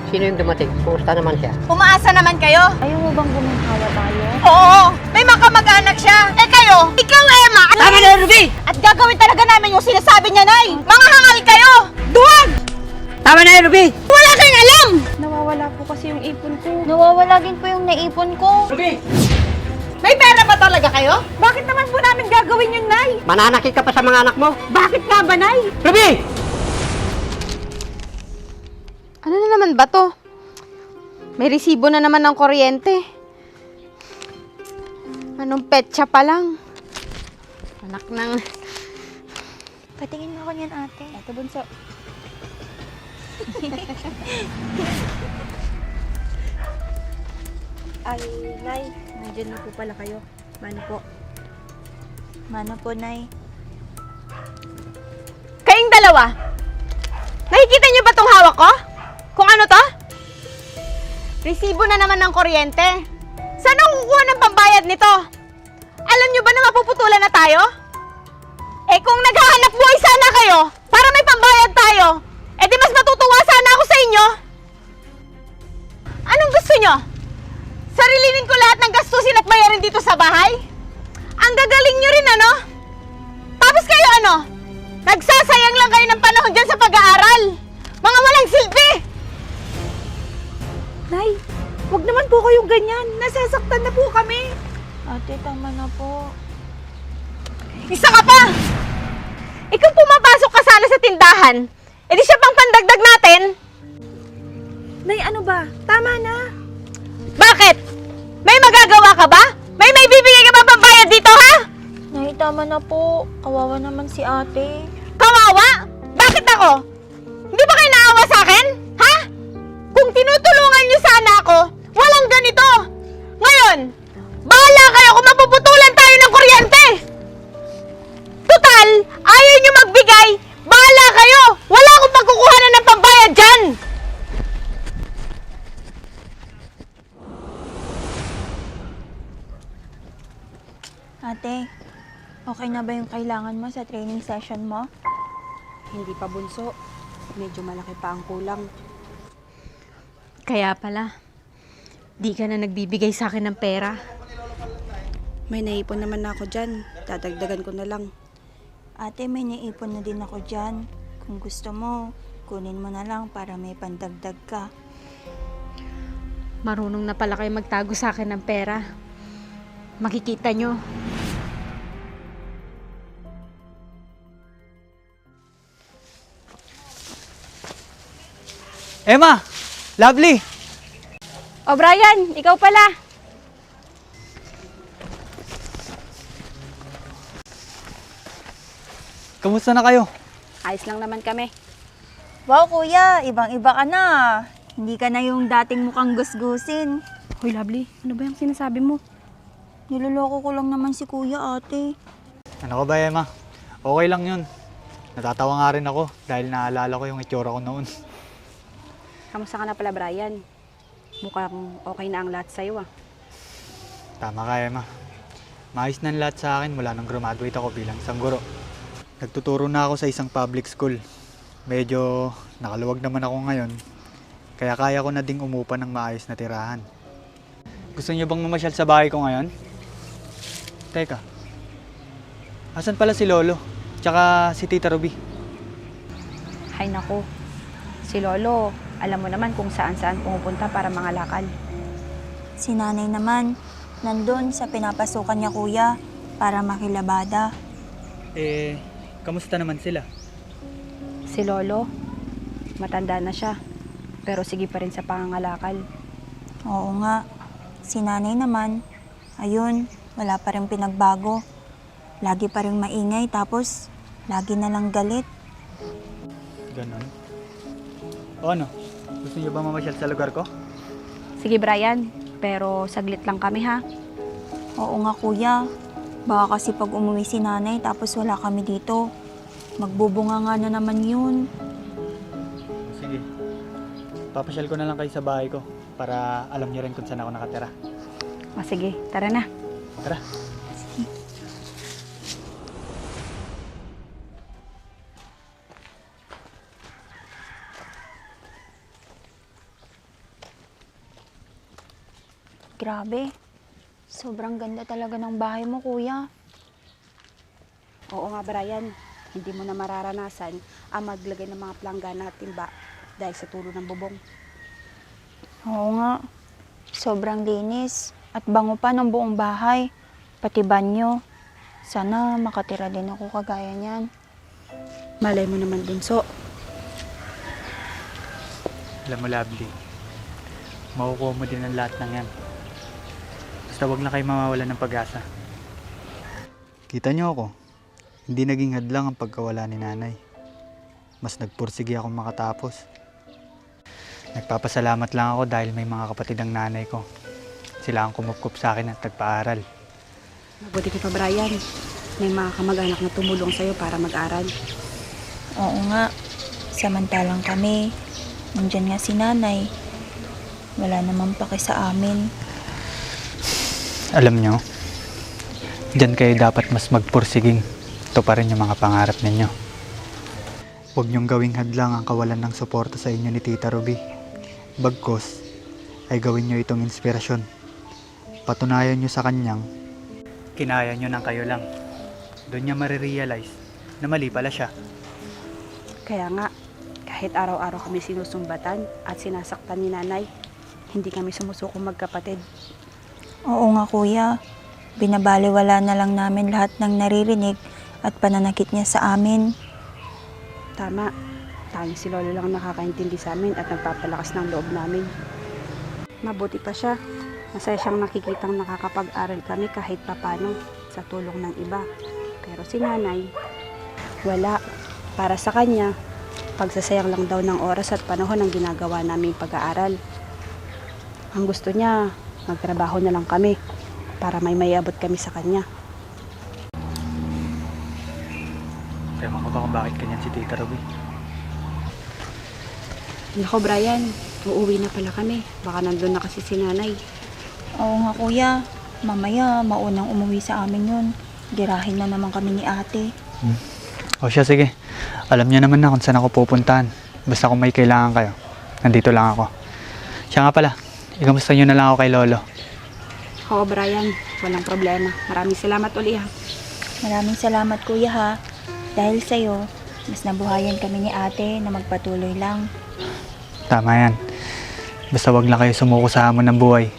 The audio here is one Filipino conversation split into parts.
Sino yung dumating? Kumusta naman siya? Umaasa naman kayo? Ayaw mo bang guminhawa tayo? Oo, may mga kamag-anak siya. Eh kayo, ikaw Emma. Tama na, Ruby! At gagawin talaga namin yung sinasabi niya, Nay. Mga hangal kayo! Duwag! Tama na, Ruby! Wala kayong alam! Nawawala po kasi yung ipon ko. Nawawala din po yung naipon ko. Ruby! May pera ba talaga kayo? Bakit naman po namin gagawin yun, Nay? Mananakit ka pa sa mga anak mo! Bakit nga ba, Nay? Ruby! Ano na naman ba to? May resibo na naman ng kuryente. Anong petsa pa lang? Anak ng... Patingin mo ako niyan, ate. Ate Bunso. Ay, Nay. Nandiyan na po pala kayo. Mano po? Mano po, Nay. Kayong dalawa, nakikita niyo ba tong hawak ko? Kung ano to? Resibo na naman ng kuryente. Saan ako kukuha ng pambayad nito? Alam niyo ba na mapuputulan na tayo? Eh kung naghahanap buhay sana kayo, para may pambayad tayo, eh di mas matutuwa sana ako sa inyo. Anong gusto niyo? Sarilinin ko lahat ng gastusin at bayarin dito sa bahay? Ang gagaling niyo rin, ano? Tapos kayo ano? Nagsasayang lang kayo ng panahon dyan sa pag-aaral. Mga walang silbi! Nay, wag naman po kayong ganyan. Nasasaktan na po kami. Ate, tama na po. Isa ka pa! Ikaw pumapasok ka sana sa tindahan. E di siya pang pandagdag natin. Nay, ano ba? Tama na. Bakit? May magagawa ka ba? May bibigay ka ba pambayad dito, ha? Nay, tama na po. Kawawa naman si ate. Kawawa? Bakit ako? Hindi ba kayo naawa sa akin? Ha? Kung tinutulungan niyo sana ako, walang ganito. Ngayon, bahala kayo kung mapuputulan tayo ng kuryente. Total, ayaw niyo magbigay. Bahala kayo. Wala akong pagkukuhanan ng pambayad dyan. Ate, okay na ba yung kailangan mo sa training session mo? Hindi pa, Bunso. Medyo malaki pa ang kulang. Kaya pala, di ka na nagbibigay sa akin ng pera. May naipon naman ako dyan. Dadagdagan ko na lang. Ate, may naipon na din ako dyan. Kung gusto mo, kunin mo na lang para may pandagdag ka. Marunong na pala kayo magtago sa akin ng pera. Makikita nyo. Emma! Lovely! O Brian, ikaw pala. Kamusta na kayo? Ayos lang naman kami. Wow, kuya, ibang-iba ka na. Hindi ka na yung dating mukhang gusgusin. Hoy, Lovely. Ano ba yung sinasabi mo? Niloloko ko lang naman si kuya, ate. Ano ka ba, Emma? Okay lang yun. Natatawa nga rin ako dahil naalala ko yung itsura ko noon. Kamusta ka na pala, Brian? Mukhang okay na ang lahat sa'yo, ah. Tama ka, Emma. Maayos na ang lahat sa akin mula nang graduate ako bilang isang guro. Nagtuturo na ako sa isang public school. Medyo nakaluwag naman ako ngayon, kaya kaya ko na ding umupa ng maayos na tirahan. Gusto niyo bang mamasyal sa bahay ko ngayon? Teka, asan pala si Lolo? Tsaka si Tita Ruby? Hay nako. Si Lolo, alam mo naman kung saan-saan pumupunta para mangalakal. Si nanay naman, nandun sa pinapasukan niya, kuya, para makilabada. Kamusta naman sila? Si Lolo, matanda na siya. Pero sige pa rin sa pangangalakal. Oo nga. Si nanay naman, ayun, wala pa rin pinagbago. Lagi pa rin maingay, tapos lagi na lang galit. Ganon. O ano? Gusto niyo ba mamasyal sa lugar ko? Sige, Brian. Pero saglit lang kami, ha? Oo nga, kuya. Baka kasi pag umuwi si nanay, tapos wala kami dito, magbubunga nga na naman yun. Sige. Papasyal ko na lang kayo sa bahay ko para alam niyo rin kung saan ako nakatira. O sige, tara na. Tara. Grabe. Sobrang ganda talaga ng bahay mo, kuya. Oo nga, Brian. Hindi mo na mararanasan ang maglagay ng mga planggana at timba dahil sa tulo ng bubong. Oo nga. Sobrang linis at bango pa ng buong bahay. Pati banyo. Sana makatira din ako kagaya niyan. Malay mo naman, Bunso. Alam mo, Lovely, makukuha mo din ang lahat ng yan. Basta wag na kayo mawawalan ng pag-asa. Kita niyo ako, hindi naging hadlang ang pagkawala ni nanay. Mas nagpursige akong makatapos. Nagpapasalamat lang ako dahil may mga kapatid ang nanay ko. Sila ang kumupkup sa akin at nagpaaral. Mabuti ka pa, Brian. May mga kamag-anak na tumulong sa'yo para mag-aral. Oo nga. Samantalang kami, nandyan nga si nanay. Wala namang paki sa amin. Alam nyo, dyan kayo dapat mas magpursiging. Ito pa rin yung mga pangarap ninyo. Huwag nyong gawing hadlang ang kawalan ng suporta sa inyo ni Tita Ruby. Bagkus, ay gawin nyo itong inspirasyon. Patunayan nyo sa kanyang, kinaya nyo ng kayo lang. Doon niya marirealize na mali pala siya. Kaya nga, kahit araw-araw kami sinusumbatan at sinasaktan ni nanay, hindi kami sumusuko magkapatid. Oo nga, kuya. Binabaliwala na lang namin lahat ng naririnig at pananakit niya sa amin. Tama, tanging si Lolo lang nakakaintindi sa amin at nagpapalakas ng loob namin. Mabuti pa siya. Masaya siyang nakikitang nakakapag-aral kami kahit papano sa tulong ng iba. Pero si nanay, wala. Para sa kanya, pagsasayang lang daw ng oras at panahon ang ginagawa naming pag-aaral. Ang gusto niya, magtrabaho na lang kami para may mayabot kami sa kanya. Ewan ko ba kung bakit ganyan si Tita Ruby. Nako Brian, uuwi na pala kami. Baka nandun na kasi si nanay. Oo nga, kuya. Mamaya, maunang umuwi sa amin yun. Girahin na naman kami ni ate. O siya, sige. Alam niya naman na kung saan ako pupuntahan. Basta kung may kailangan kayo, nandito lang ako. Siya nga pala, ikamusta niyo na lang ako kay Lolo. Oo Brian, walang problema. Maraming salamat uli ha. Maraming salamat, kuya, ha. Dahil sa'yo, mas nabuhayan kami ni ate na magpatuloy lang. Tama yan. Basta wag lang kayo sumuko sa hamon ng buhay.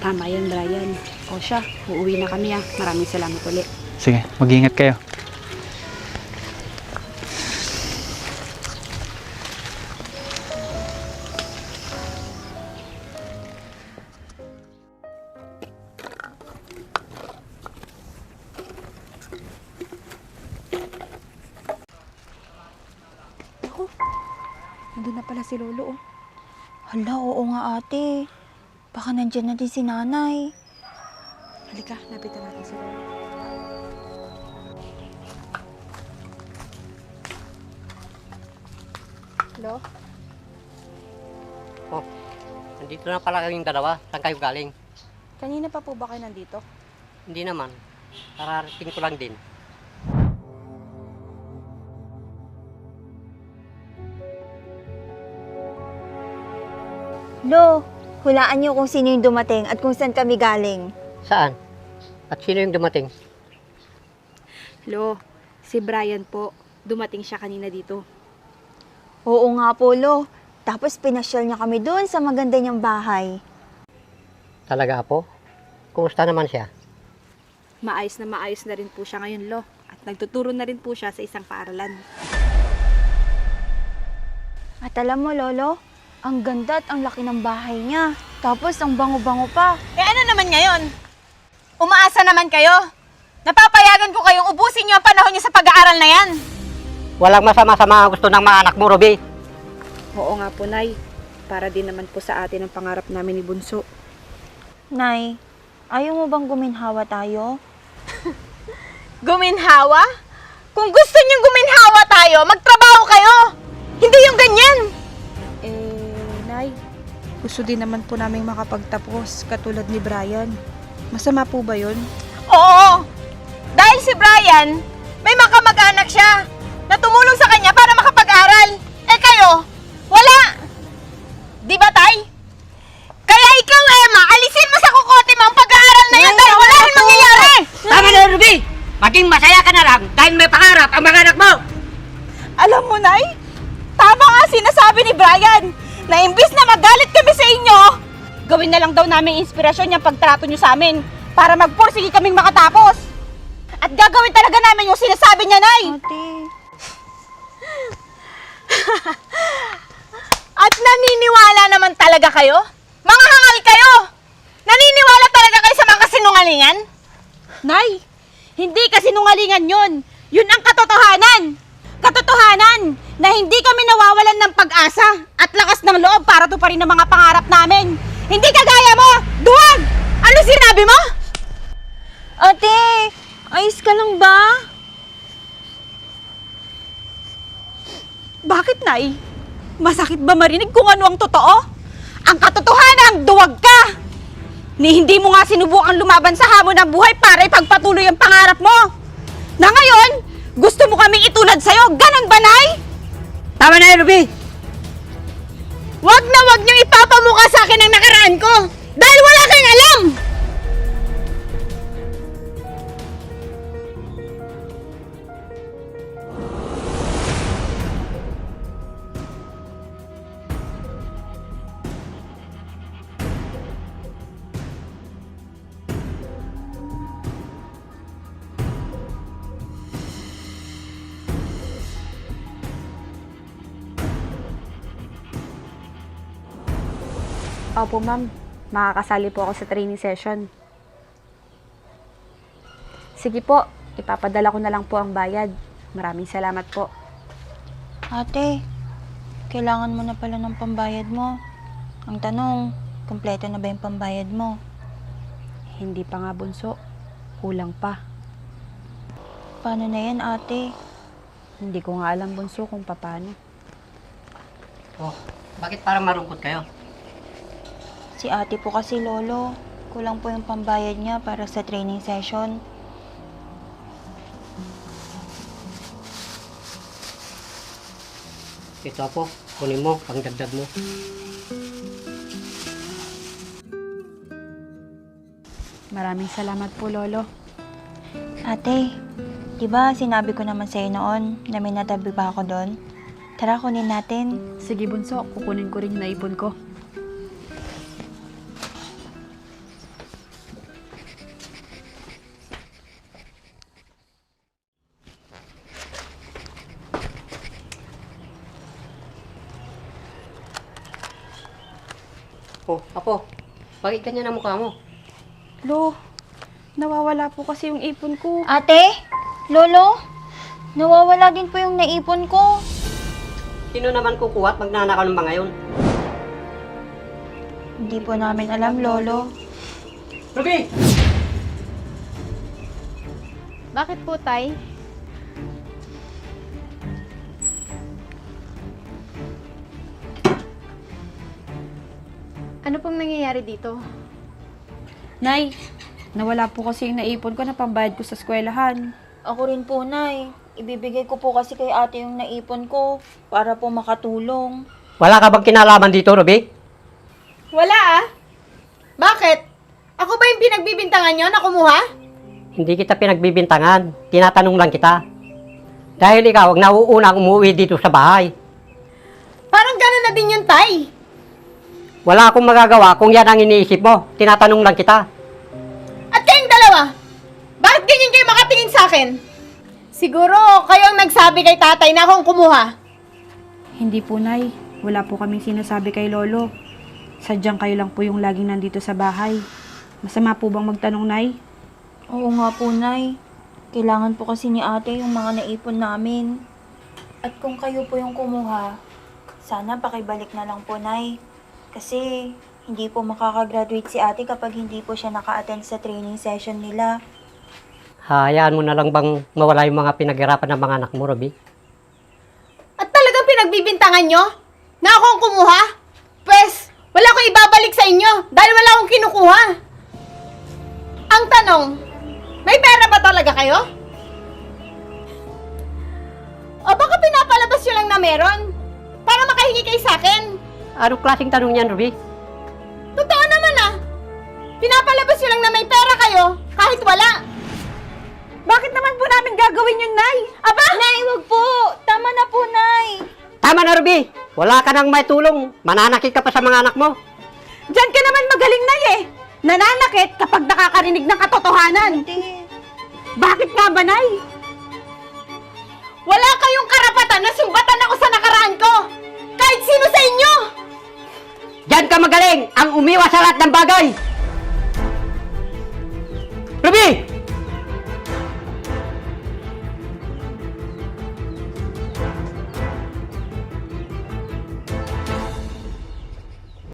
Tama yan Brian. O siya, uuwi na kami ha. Maraming salamat uli. Sige, mag-ingat kayo. Nandun na pala si Lolo oh. Hala, oo nga, ate. Baka nandyan na din si nanay. Halika, lapitan natin si Lolo. Hello? Oh, nandito na pala kayong dalawa. Saan kayo galing? Kanina pa po ba kayo nandito? Hindi naman. Kararating ko lang din. Lo, hulaan niyo kung sino yung dumating at kung saan kami galing. Saan? At sino yung dumating? Hello, si Brian po. Dumating siya kanina dito. Oo nga po, Lo. Tapos pinasyal niya kami doon sa maganda niyang bahay. Talaga po? Kumusta naman siya? Maayos na rin po siya ngayon, Lo. At nagtuturo na rin po siya sa isang paaralan. At alam mo, Lolo, ang ganda at ang laki ng bahay niya. Tapos ang bango-bango pa. Eh ano naman ngayon? Umaasa naman kayo? Napapayagan ko kayong ubusin niyo ang panahon niyo sa pag-aaral na yan. Walang masama sa mga gusto ng mga anak mo, Ruby. Oo nga po, Nay. Para din naman po sa atin ang pangarap namin ni Bunso. Nay, ayaw mo bang guminhawa tayo? Guminhawa? Kung gusto niyong guminhawa tayo, magtrabaho kayo! Hindi yung ganyan! Nay, gusto din naman po naming makapagtapos katulad ni Brian. Masama po ba yun? Oo! Dahil si Brian, may makamag-anak siya na tumulong sa kanya para makapag-aral. Eh kayo, wala! Di ba, Tay? Kaya ikaw, Emma, alisin Nay? Tama nga sinasabi ni Brian na imbis na magalit kami sa inyo, gawin na lang daw namin inspirasyon yung pagtrato nyo sa amin para magpursige kaming makatapos. At gagawin talaga namin yung sinasabi niya, Nay! Ate, At naniniwala naman talaga kayo? Mga hangal kayo! Naniniwala talaga kayo sa mga kasinungalingan? Nay, hindi kasinungalingan yun. Yun ang katotohanan. Katotohanan na hindi kami nawawalan ng pag-asa at lakas ng loob para tuparin ang mga pangarap namin. Hindi kagaya mo! Duwag! Ano sinabi mo? ate, ayos ka lang ba? Bakit, Nay? Masakit ba marinig kung ano ang totoo? Ang katotohanan, duwag ka! Ni hindi mo nga sinubukan lumaban sa hamon ng buhay para ipagpatuloy ang pangarap mo. Na ngayon, gusto mo kaming itulad sa'yo. Ganon ba, Nay? Tama na yun, Ruby! Wag na wag niyong ipapamukha sa akin ang nakaraan ko! Dahil wala kayong alam! Opo, ma'am. Makakasali po ako sa training session. Sige po, ipapadala ko na lang po ang bayad. Maraming salamat po. Ate, kailangan mo na pala ng pambayad mo. Ang tanong, kumpleto na ba yung pambayad mo? Hindi pa nga, bunso. Kulang pa. Paano na yan, ate? Hindi ko nga alam, bunso, kung paano. Oh, bakit parang marungkot kayo? Si ate po kasi, lolo. Kulang po yung pambayad niya para sa training session. Ito po, kunin mo, pangdagdag mo. Maraming salamat po, lolo. Ate, di ba sinabi ko naman sa'yo noon na may natabi ba ako doon? Tara, kunin natin. Sige, bunso, kukunin ko rin yung naipon ko. Oh, Apo, bakit ganyan ang mukha mo? Lo, nawawala po kasi yung ipon ko. Ate, lolo, nawawala din po yung naipon ko. Sino naman kukuha at magnanakaw ng mga yun? Hindi po namin alam, lolo. Ruby! Bakit po, Tay? Ano pong nangyayari dito? Nay, nawala po kasi yung naipon ko na pambayad ko sa eskwelahan. Ako rin po, Nay. Ibibigay ko po kasi kay ate yung naipon ko para po makatulong. Wala ka bang kinalaman dito, Ruby? Wala ah. Bakit? Ako ba yung pinagbibintangan nyo na kumuha? Hindi kita pinagbibintangan. Tinatanong lang kita. Dahil ikaw ang nauunang umuwi dito sa bahay. Parang gano'n na din yung Tay. Wala akong magagawa kung yan ang iniisip mo. Tinatanong lang kita. At kayong dalawa, bakit ganyan kayo makatingin sa akin? Siguro kayong nagsabi kay tatay na akong kumuha. Hindi po, Nay. Wala po kaming sinasabi kay lolo. Sadyang kayo lang po yung laging nandito sa bahay. Masama po bang magtanong, Nay? Oo nga po, Nay. Kailangan po kasi ni ate yung mga naipon namin. At kung kayo po yung kumuha, sana pakibalik na lang po, Nay. Kasi hindi po makakagraduate si ate kapag hindi po siya naka-attend sa training session nila. Hayaan mo na lang bang mawala yung mga pinaghirapan ng mga anak mo, Ruby? At talagang pinagbibintangan nyo? Na ako ang kumuha? Pwes, wala akong ibabalik sa inyo dahil wala akong kinukuha. Ang tanong, may pera ba talaga kayo? O baka pinapalabas nyo lang na meron para makahingi kayo sa akin? Anong klaseng tanong yan, Ruby? Totoo naman ah. Pinapalabas nyo lang na may pera kayo kahit wala. Bakit naman po namin gagawin yun, Nay? Aba! Nay, wag po! Tama na po, Nay! Tama na, Ruby. Wala ka nang may tulong. Mananakit ka pa sa mga anak mo. Diyan ka naman magaling, Nay eh! Nananakit kapag nakakarinig ng katotohanan. Hindi. Bakit nga ba, Nay? Wala kayong karapatan na sumbatan ako sa nakaraan ko! Kahit sino sa inyo! Diyan ka magaling ang umiwas sa lahat ng bagay. Ruby!